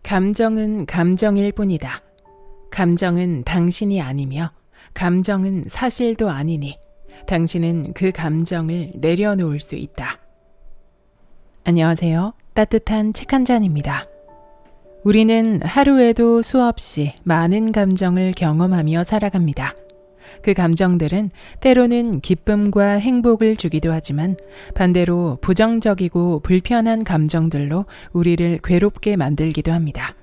감정은 감정일 뿐이다. 감정은 당신이 아니며 감정은 사실도 아니니 당신은 그 감정을 내려놓을 수 있다. 안녕하세요. 따뜻한 책 한 잔입니다. 우리는 하루에도 수없이 많은 감정을 경험하며 살아갑니다. 그 감정들은 때로는 기쁨과 행복을 주기도 하지만 반대로 부정적이고 불편한 감정들로 우리를 괴롭게 만들기도 합니다.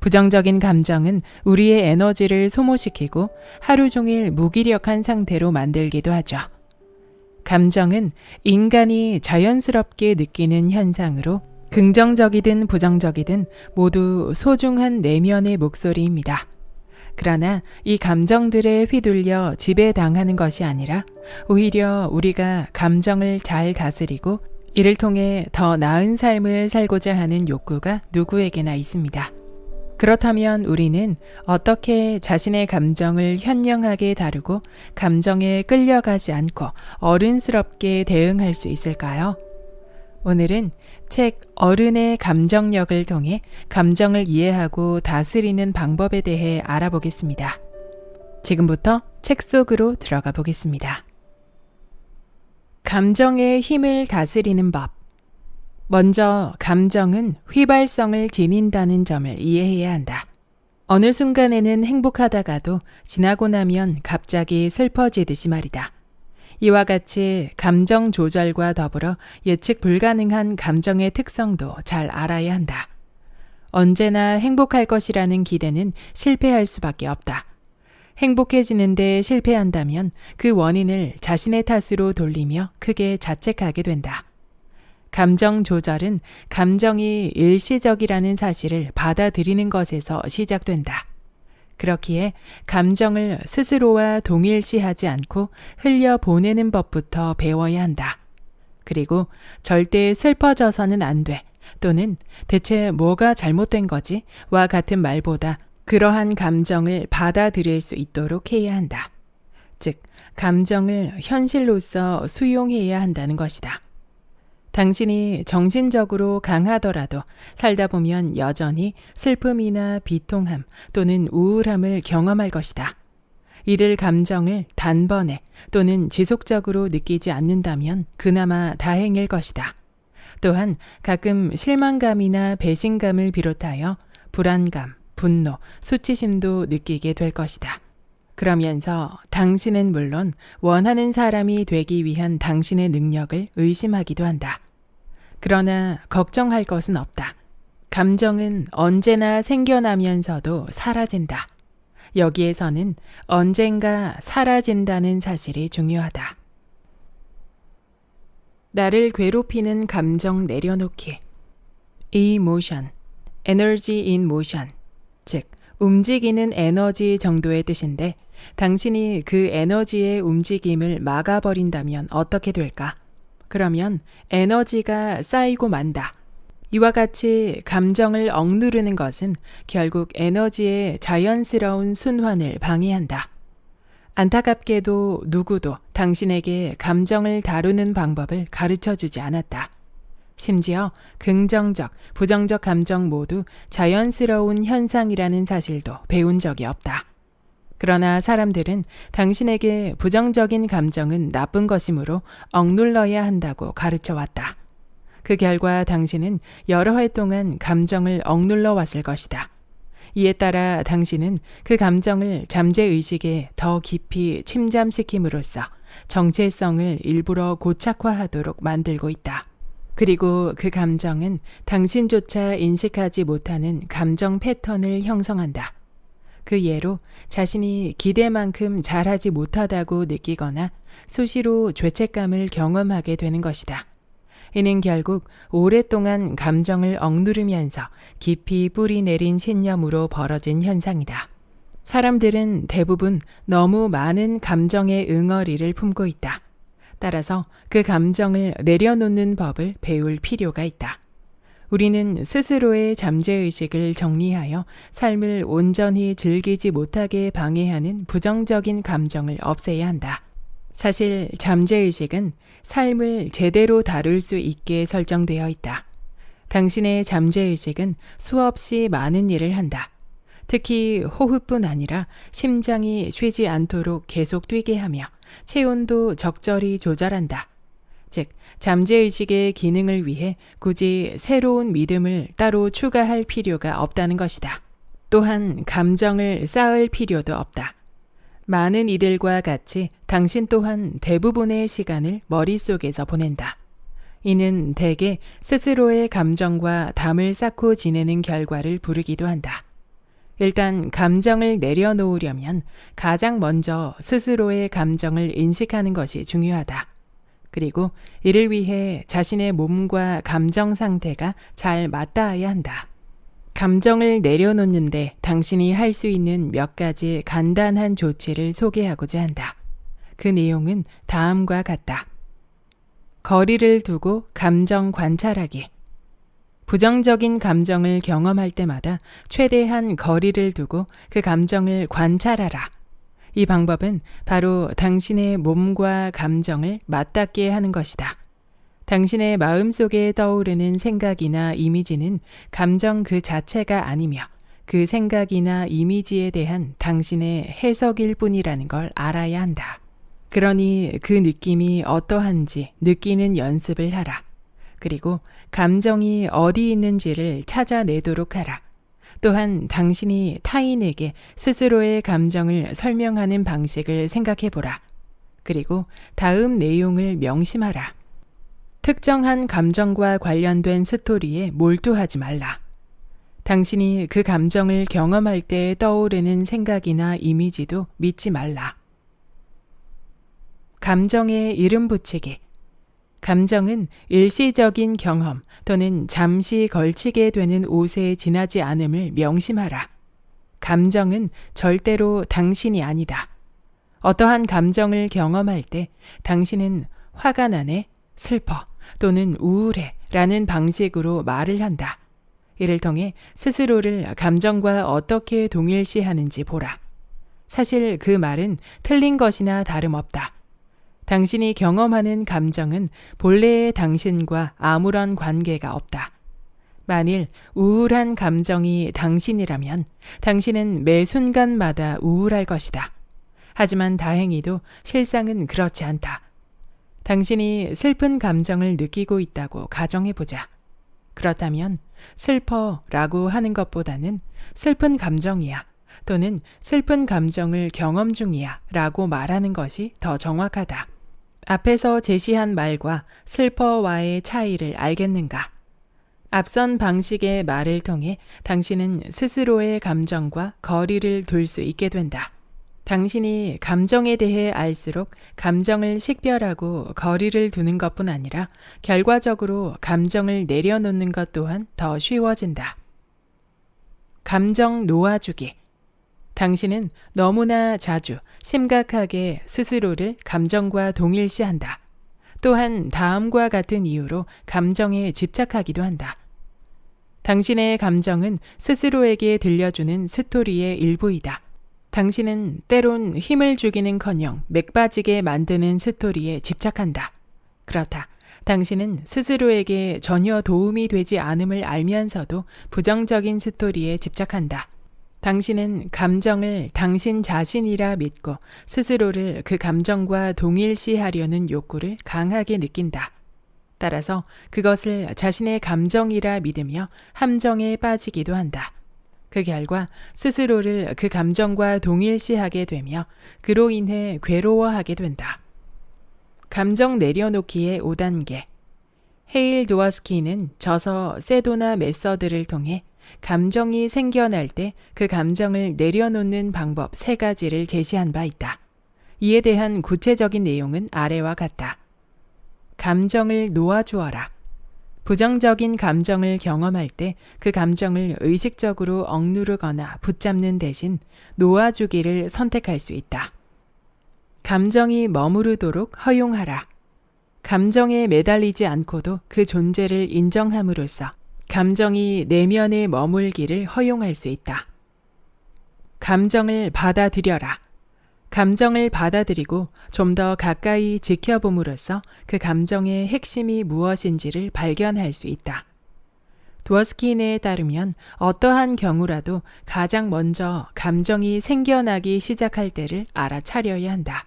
부정적인 감정은 우리의 에너지를 소모시키고 하루 종일 무기력한 상태로 만들기도 하죠. 감정은 인간이 자연스럽게 느끼는 현상으로 긍정적이든 부정적이든 모두 소중한 내면의 목소리입니다. 그러나 이 감정들에 휘둘려 지배당하는 것이 아니라 오히려 우리가 감정을 잘 다스리고 이를 통해 더 나은 삶을 살고자 하는 욕구가 누구에게나 있습니다. 그렇다면 우리는 어떻게 자신의 감정을 현명하게 다루고 감정에 끌려가지 않고 어른스럽게 대응할 수 있을까요? 오늘은 책 어른의 감정력을 통해 감정을 이해하고 다스리는 방법에 대해 알아보겠습니다. 지금부터 책 속으로 들어가 보겠습니다. 감정의 힘을 다스리는 법. 먼저 감정은 휘발성을 지닌다는 점을 이해해야 한다. 어느 순간에는 행복하다가도 지나고 나면 갑자기 슬퍼지듯이 말이다. 이와 같이 감정 조절과 더불어 예측 불가능한 감정의 특성도 잘 알아야 한다. 언제나 행복할 것이라는 기대는 실패할 수밖에 없다. 행복해지는데 실패한다면 그 원인을 자신의 탓으로 돌리며 크게 자책하게 된다. 감정 조절은 감정이 일시적이라는 사실을 받아들이는 것에서 시작된다. 그렇기에 감정을 스스로와 동일시하지 않고 흘려보내는 법부터 배워야 한다. 그리고 절대 슬퍼져서는 안 돼. 또는 대체 뭐가 잘못된 거지? 와 같은 말보다 그러한 감정을 받아들일 수 있도록 해야 한다. 즉, 감정을 현실로서 수용해야 한다는 것이다. 당신이 정신적으로 강하더라도 살다 보면 여전히 슬픔이나 비통함 또는 우울함을 경험할 것이다. 이들 감정을 단번에 또는 지속적으로 느끼지 않는다면 그나마 다행일 것이다. 또한 가끔 실망감이나 배신감을 비롯하여 불안감, 분노, 수치심도 느끼게 될 것이다. 그러면서 당신은 물론 원하는 사람이 되기 위한 당신의 능력을 의심하기도 한다. 그러나 걱정할 것은 없다. 감정은 언제나 생겨나면서도 사라진다. 여기에서는 언젠가 사라진다는 사실이 중요하다. 나를 괴롭히는 감정 내려놓기. Emotion, Energy in Motion, 즉 움직이는 에너지 정도의 뜻인데 당신이 그 에너지의 움직임을 막아버린다면 어떻게 될까? 그러면 에너지가 쌓이고 만다. 이와 같이 감정을 억누르는 것은 결국 에너지의 자연스러운 순환을 방해한다. 안타깝게도 누구도 당신에게 감정을 다루는 방법을 가르쳐주지 않았다. 심지어 긍정적, 부정적 감정 모두 자연스러운 현상이라는 사실도 배운 적이 없다. 그러나 사람들은 당신에게 부정적인 감정은 나쁜 것이므로 억눌러야 한다고 가르쳐 왔다. 그 결과 당신은 여러 해 동안 감정을 억눌러 왔을 것이다. 이에 따라 당신은 그 감정을 잠재의식에 더 깊이 침잠시킴으로써 정체성을 일부러 고착화하도록 만들고 있다. 그리고 그 감정은 당신조차 인식하지 못하는 감정 패턴을 형성한다. 그 예로 자신이 기대만큼 잘하지 못하다고 느끼거나 수시로 죄책감을 경험하게 되는 것이다. 이는 결국 오랫동안 감정을 억누르면서 깊이 뿌리 내린 신념으로 벌어진 현상이다. 사람들은 대부분 너무 많은 감정의 응어리를 품고 있다. 따라서 그 감정을 내려놓는 법을 배울 필요가 있다. 우리는 스스로의 잠재의식을 정리하여 삶을 온전히 즐기지 못하게 방해하는 부정적인 감정을 없애야 한다. 사실 잠재의식은 삶을 제대로 다룰 수 있게 설정되어 있다. 당신의 잠재의식은 수없이 많은 일을 한다. 특히 호흡뿐 아니라 심장이 쉬지 않도록 계속 뛰게 하며 체온도 적절히 조절한다. 즉, 잠재의식의 기능을 위해 굳이 새로운 믿음을 따로 추가할 필요가 없다는 것이다. 또한 감정을 쌓을 필요도 없다. 많은 이들과 같이 당신 또한 대부분의 시간을 머릿속에서 보낸다. 이는 대개 스스로의 감정과 담을 쌓고 지내는 결과를 부르기도 한다. 일단 감정을 내려놓으려면 가장 먼저 스스로의 감정을 인식하는 것이 중요하다. 그리고 이를 위해 자신의 몸과 감정 상태가 잘 맞닿아야 한다. 감정을 내려놓는데 당신이 할 수 있는 몇 가지 간단한 조치를 소개하고자 한다. 그 내용은 다음과 같다. 거리를 두고 감정 관찰하기. 부정적인 감정을 경험할 때마다 최대한 거리를 두고 그 감정을 관찰하라. 이 방법은 바로 당신의 몸과 감정을 맞닿게 하는 것이다. 당신의 마음속에 떠오르는 생각이나 이미지는 감정 그 자체가 아니며 그 생각이나 이미지에 대한 당신의 해석일 뿐이라는 걸 알아야 한다. 그러니 그 느낌이 어떠한지 느끼는 연습을 하라. 그리고 감정이 어디 있는지를 찾아내도록 하라. 또한 당신이 타인에게 스스로의 감정을 설명하는 방식을 생각해 보라. 그리고 다음 내용을 명심하라. 특정한 감정과 관련된 스토리에 몰두하지 말라. 당신이 그 감정을 경험할 때 떠오르는 생각이나 이미지도 믿지 말라. 감정에 이름 붙이기. 감정은 일시적인 경험 또는 잠시 걸치게 되는 옷에 지나지 않음을 명심하라. 감정은 절대로 당신이 아니다. 어떠한 감정을 경험할 때 당신은 화가 나네, 슬퍼 또는 우울해 라는 방식으로 말을 한다. 이를 통해 스스로를 감정과 어떻게 동일시하는지 보라. 사실 그 말은 틀린 것이나 다름없다. 당신이 경험하는 감정은 본래의 당신과 아무런 관계가 없다. 만일 우울한 감정이 당신이라면 당신은 매 순간마다 우울할 것이다. 하지만 다행히도 실상은 그렇지 않다. 당신이 슬픈 감정을 느끼고 있다고 가정해보자. 그렇다면 슬퍼라고 하는 것보다는 슬픈 감정이야 또는 슬픈 감정을 경험 중이야 라고 말하는 것이 더 정확하다. 앞에서 제시한 말과 슬퍼와의 차이를 알겠는가? 앞선 방식의 말을 통해 당신은 스스로의 감정과 거리를 둘 수 있게 된다. 당신이 감정에 대해 알수록 감정을 식별하고 거리를 두는 것뿐 아니라 결과적으로 감정을 내려놓는 것 또한 더 쉬워진다. 감정 놓아주기. 당신은 너무나 자주 심각하게 스스로를 감정과 동일시한다. 또한 다음과 같은 이유로 감정에 집착하기도 한다. 당신의 감정은 스스로에게 들려주는 스토리의 일부이다. 당신은 때론 힘을 주기는커녕 맥 빠지게 만드는 스토리에 집착한다. 그렇다. 당신은 스스로에게 전혀 도움이 되지 않음을 알면서도 부정적인 스토리에 집착한다. 당신은 감정을 당신 자신이라 믿고 스스로를 그 감정과 동일시하려는 욕구를 강하게 느낀다. 따라서 그것을 자신의 감정이라 믿으며 함정에 빠지기도 한다. 그 결과 스스로를 그 감정과 동일시하게 되며 그로 인해 괴로워하게 된다. 감정 내려놓기의 5단계. 헤일 도어스키는 저서 세도나 메서드를 통해 감정이 생겨날 때 그 감정을 내려놓는 방법 3가지를 제시한 바 있다. 이에 대한 구체적인 내용은 아래와 같다. 감정을 놓아주어라. 부정적인 감정을 경험할 때 그 감정을 의식적으로 억누르거나 붙잡는 대신 놓아주기를 선택할 수 있다. 감정이 머무르도록 허용하라. 감정에 매달리지 않고도 그 존재를 인정함으로써 감정이 내면에 머물기를 허용할 수 있다. 감정을 받아들여라. 감정을 받아들이고 좀 더 가까이 지켜봄으로써 그 감정의 핵심이 무엇인지를 발견할 수 있다. 드워스킨에 따르면 어떠한 경우라도 가장 먼저 감정이 생겨나기 시작할 때를 알아차려야 한다.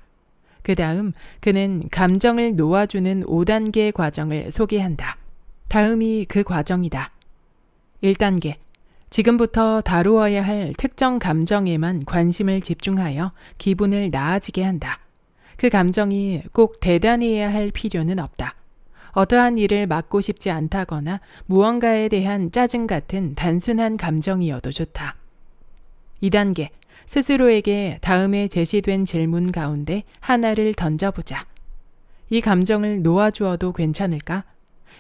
그 다음 그는 감정을 놓아주는 5단계 과정을 소개한다. 다음이 그 과정이다. 1단계. 지금부터 다루어야 할 특정 감정에만 관심을 집중하여 기분을 나아지게 한다. 그 감정이 꼭 대단해야 할 필요는 없다. 어떠한 일을 맡고 싶지 않다거나 무언가에 대한 짜증 같은 단순한 감정이어도 좋다. 2단계. 스스로에게 다음에 제시된 질문 가운데 하나를 던져보자. 이 감정을 놓아주어도 괜찮을까?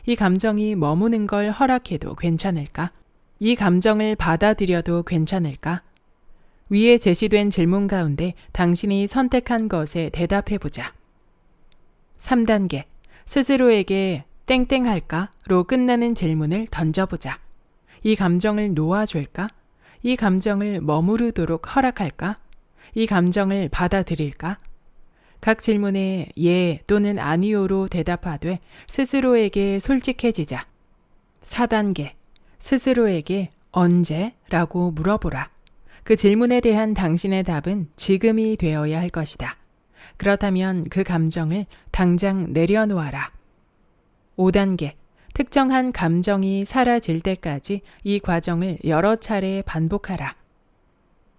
이 감정이 머무는 걸 허락해도 괜찮을까? 이 감정을 받아들여도 괜찮을까? 위에 제시된 질문 가운데 당신이 선택한 것에 대답해보자. 3단계. 스스로에게 땡땡할까?로 끝나는 질문을 던져보자. 이 감정을 놓아줄까? 이 감정을 머무르도록 허락할까? 이 감정을 받아들일까? 각 질문에 예 또는 아니요로 대답하되 스스로에게 솔직해지자. 4단계. 스스로에게 언제? 라고 물어보라. 그 질문에 대한 당신의 답은 지금이 되어야 할 것이다. 그렇다면 그 감정을 당장 내려놓아라. 5단계. 특정한 감정이 사라질 때까지 이 과정을 여러 차례 반복하라.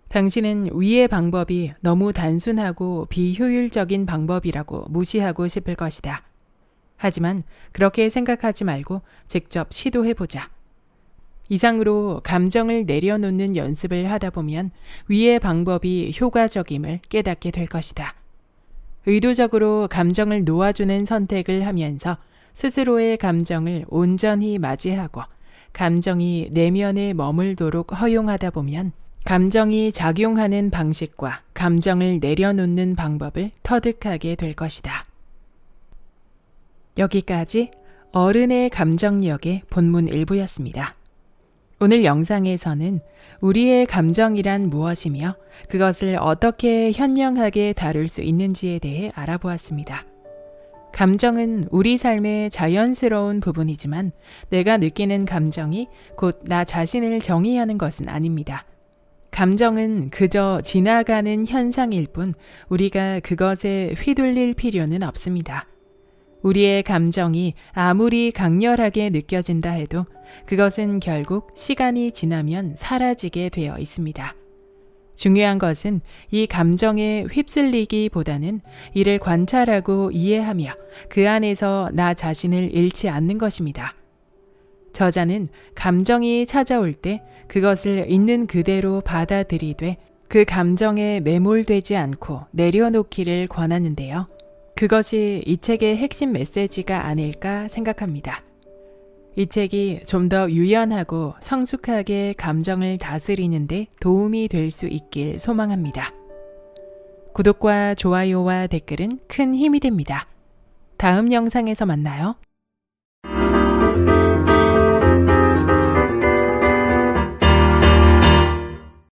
당신은 위의 방법이 너무 단순하고 비효율적인 방법이라고 무시하고 싶을 것이다. 하지만 그렇게 생각하지 말고 직접 시도해보자. 이상으로 감정을 내려놓는 연습을 하다 보면 위의 방법이 효과적임을 깨닫게 될 것이다. 의도적으로 감정을 놓아주는 선택을 하면서 스스로의 감정을 온전히 맞이하고 감정이 내면에 머물도록 허용하다 보면 감정이 작용하는 방식과 감정을 내려놓는 방법을 터득하게 될 것이다. 여기까지 어른의 감정력의 본문 일부였습니다. 오늘 영상에서는 우리의 감정이란 무엇이며 그것을 어떻게 현명하게 다룰 수 있는지에 대해 알아보았습니다. 감정은 우리 삶의 자연스러운 부분이지만 내가 느끼는 감정이 곧 나 자신을 정의하는 것은 아닙니다. 감정은 그저 지나가는 현상일 뿐 우리가 그것에 휘둘릴 필요는 없습니다. 우리의 감정이 아무리 강렬하게 느껴진다 해도 그것은 결국 시간이 지나면 사라지게 되어 있습니다. 중요한 것은 이 감정에 휩쓸리기보다는 이를 관찰하고 이해하며 그 안에서 나 자신을 잃지 않는 것입니다. 저자는 감정이 찾아올 때 그것을 있는 그대로 받아들이되 그 감정에 매몰되지 않고 내려놓기를 권하는데요. 그것이 이 책의 핵심 메시지가 아닐까 생각합니다. 이 책이 좀 더 유연하고 성숙하게 감정을 다스리는 데 도움이 될 수 있길 소망합니다. 구독과 좋아요와 댓글은 큰 힘이 됩니다. 다음 영상에서 만나요.